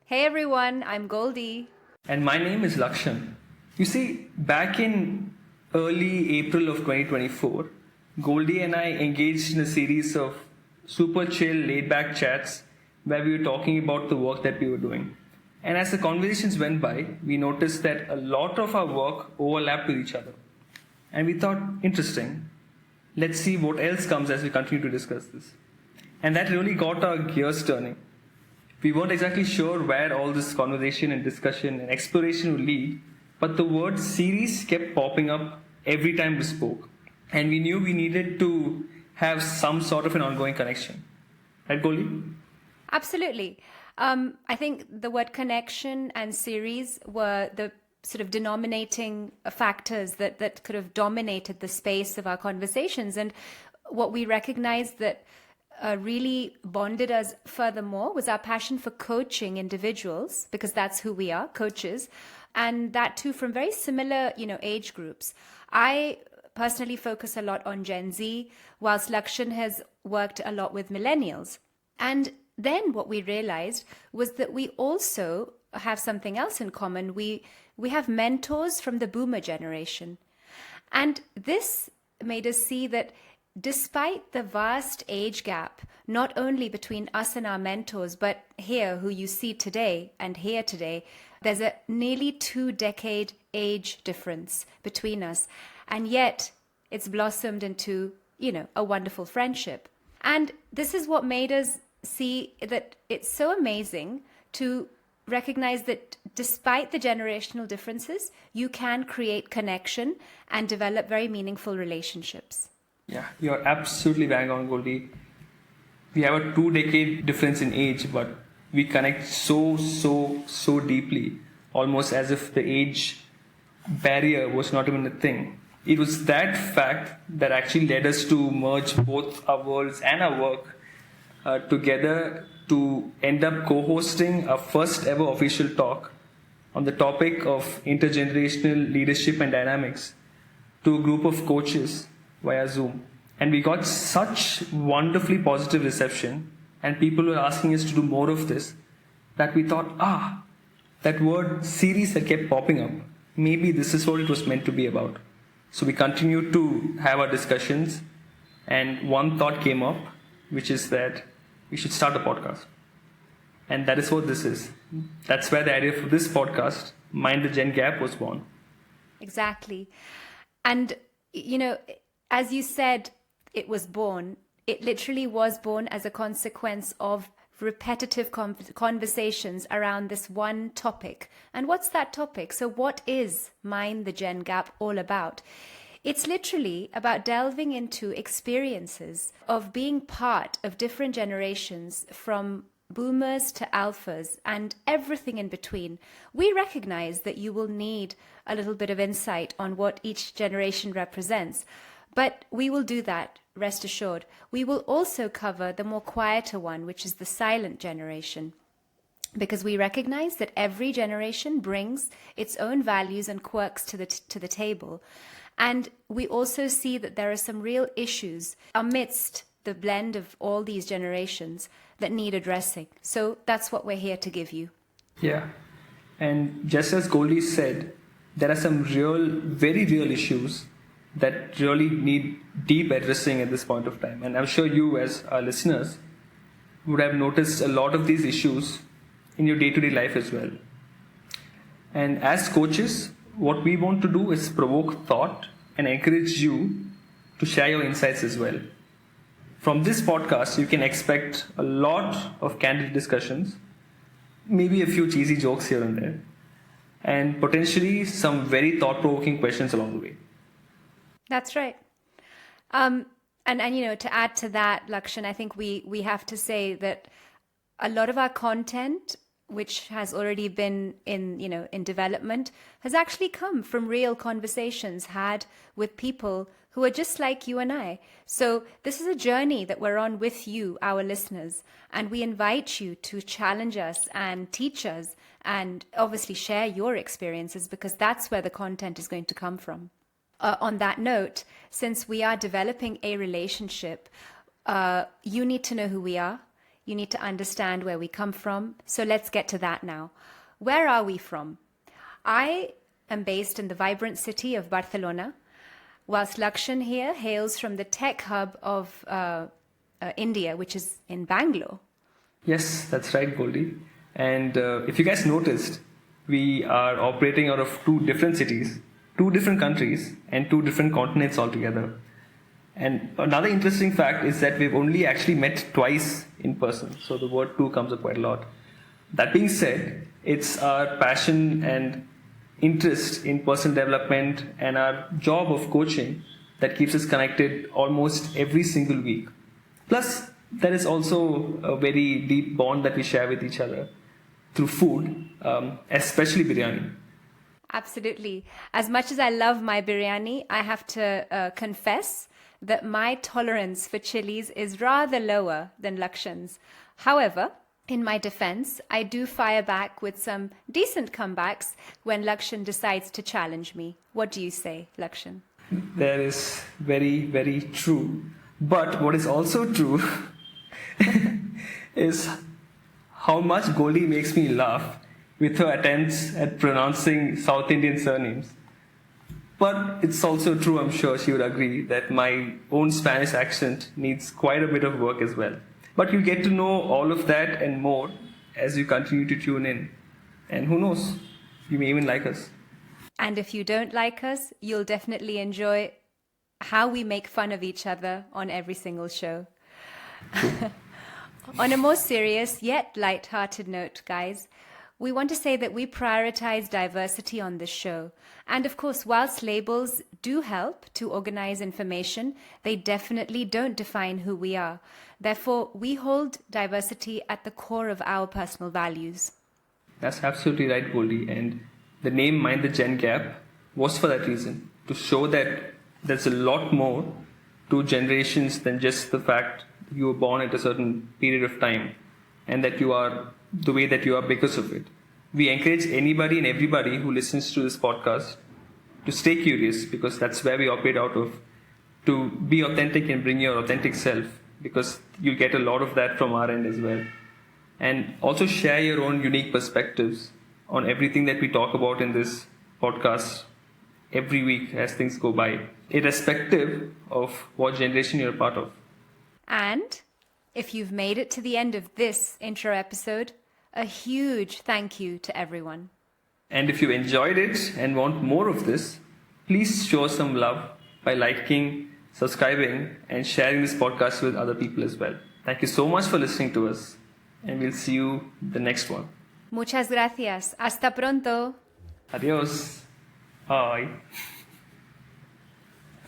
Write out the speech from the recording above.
Hey everyone, I'm Goldie. And my name is Lakshan. You see, back in early April of 2024, Goldie and I engaged in a series of super chill, laid back chats where we were talking about the work that we were doing. And as the conversations went by, we noticed that a lot of our work overlapped with each other. And we thought, interesting, let's see what else comes as we continue to discuss this. And that really got our gears turning. We weren't exactly sure where all this conversation and discussion and exploration would lead, but the word series kept popping up every time we spoke. And we knew we needed to have some sort of an ongoing connection. Right, Goldie? Absolutely. I think the word connection and series were the sort of denominating factors that could have dominated the space of our conversations. And what we recognized that really bonded us furthermore was our passion for coaching individuals, because that's who we are, coaches, and that too from very similar, age groups. I personally focus a lot on Gen Z, whilst Lakshan has worked a lot with millennials. And then what we realized was that we also have something else in common. We have mentors from the boomer generation. And this made us see that despite the vast age gap, not only between us and our mentors, but here, who you see today and here today, there's a nearly 2-decade age difference between us. And yet it's blossomed into, a wonderful friendship. And this is what made us see that it's so amazing to recognize that despite the generational differences, you can create connection and develop very meaningful relationships. Yeah, you're absolutely bang on, Goldie. We have a 2-decade difference in age, but we connect so deeply, almost as if the age barrier was not even a thing. It was that fact that actually led us to merge both our worlds and our work together to end up co-hosting our first ever official talk on the topic of intergenerational leadership and dynamics to a group of coaches via Zoom. And we got such wonderfully positive reception, and people were asking us to do more of this, that we thought, that word series that kept popping up, maybe this is what it was meant to be about. So we continued to have our discussions, and one thought came up, which is that we should start a podcast. And that is what this is. That's where the idea for this podcast, Mind the Gen Gap, was born. Exactly. And, as you said, it was born. It literally was born as a consequence of repetitive conversations around this one topic. And what's that topic? So what is Mind the Gen Gap all about? It's literally about delving into experiences of being part of different generations, from boomers to alphas and everything in between. We recognize that you will need a little bit of insight on what each generation represents, but we will do that, rest assured. We will also cover the more quieter one, which is the silent generation, because we recognize that every generation brings its own values and quirks to the table. And we also see that there are some real issues amidst the blend of all these generations that need addressing. So that's what we're here to give you. Yeah. And just as Goldie said, there are some very real issues that really need deep addressing at this point of time. And I'm sure you, as our listeners, would have noticed a lot of these issues in your day-to-day life as well. And as coaches, what we want to do is provoke thought and encourage you to share your insights as well. From this podcast, you can expect a lot of candid discussions, maybe a few cheesy jokes here and there, and potentially some very thought-provoking questions along the way. That's right. And to add to that, Lakshan, I think we have to say that a lot of our content, which has already been in development, has actually come from real conversations had with people who are just like you and I. So this is a journey that we're on with you, our listeners, and we invite you to challenge us and teach us and obviously share your experiences, because that's where the content is going to come from. On that note, since we are developing a relationship, you need to know who we are. You need to understand where we come from. So let's get to that now. Where are we from? I am based in the vibrant city of Barcelona, whilst Lakshan here hails from the tech hub of India, which is in Bangalore. Yes, that's right, Goldie. And if you guys noticed, we are operating out of two different cities, two different countries, and two different continents altogether. And another interesting fact is that we've only actually met twice in person, so the word two comes up quite a lot. That being said, it's our passion and interest in personal development and our job of coaching that keeps us connected almost every single week. Plus, there is also a very deep bond that we share with each other through food, especially biryani. Absolutely. As much as I love my biryani, I have to confess that my tolerance for chilies is rather lower than Lakshan's. However, in my defense, I do fire back with some decent comebacks when Lakshan decides to challenge me. What do you say, Lakshan? That is very, very true. But what is also true is how much Goldie makes me laugh with her attempts at pronouncing South Indian surnames. But it's also true, I'm sure she would agree, that my own Spanish accent needs quite a bit of work as well. But you get to know all of that and more as you continue to tune in. And who knows, you may even like us. And if you don't like us, you'll definitely enjoy how we make fun of each other on every single show. On a more serious yet light-hearted note, guys, we want to say that we prioritize diversity on this show. And of course, whilst labels do help to organize information, they definitely don't define who we are. Therefore, we hold diversity at the core of our personal values. That's absolutely right, Goldie. And the name Mind the Gen Gap was for that reason, to show that there's a lot more to generations than just the fact you were born at a certain period of time and that you are the way that you are because of it. We encourage anybody and everybody who listens to this podcast to stay curious, because that's where we operate out of, to be authentic and bring your authentic self, because you get a lot of that from our end as well. And also share your own unique perspectives on everything that we talk about in this podcast every week as things go by, irrespective of what generation you're a part of. And if you've made it to the end of this intro episode, a huge thank you to everyone. And if you enjoyed it and want more of this, please show some love by liking, subscribing, and sharing this podcast with other people as well. Thank you so much for listening to us, and we'll see you the next one. Muchas gracias. Hasta pronto. Adios. Bye.